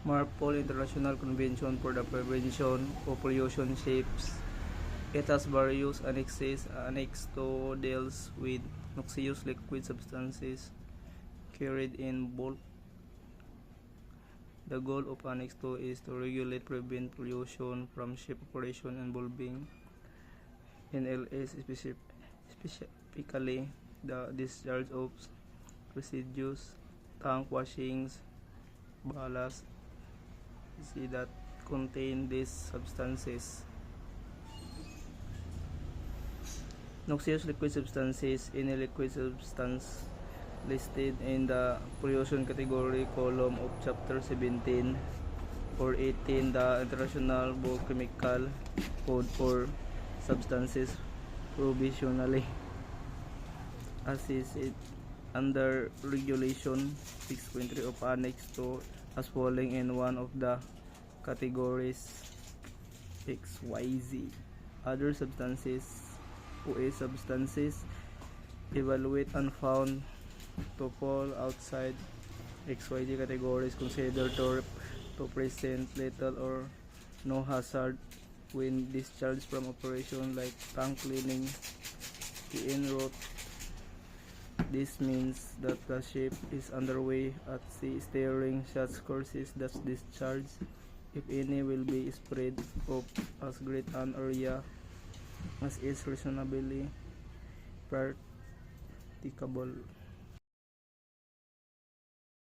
MARPOL International Convention for the Prevention of Pollution Ships. It has various annexes. Annex 2 deals with noxious liquid substances carried in bulk. The goal of Annex 2 is to regulate prevent pollution from ship operation involving NLS, specifically the discharge of residues, tank washings, ballast that contain these substances. Noxious liquid substances. Any liquid substance listed in the pollution category column of chapter 17 or 18 the International Biochemical Code for substances provisionally assessed under regulation 6.3 of Annex 2 as falling in one of the categories XYZ. Other substances OA substances evaluate and found to fall outside XYZ categories considered to present little or no hazard when discharged from operation like tank cleaning en route. This means that the ship is underway at sea steering such courses that discharge, if any, will be spread of as great an area as is reasonably practicable.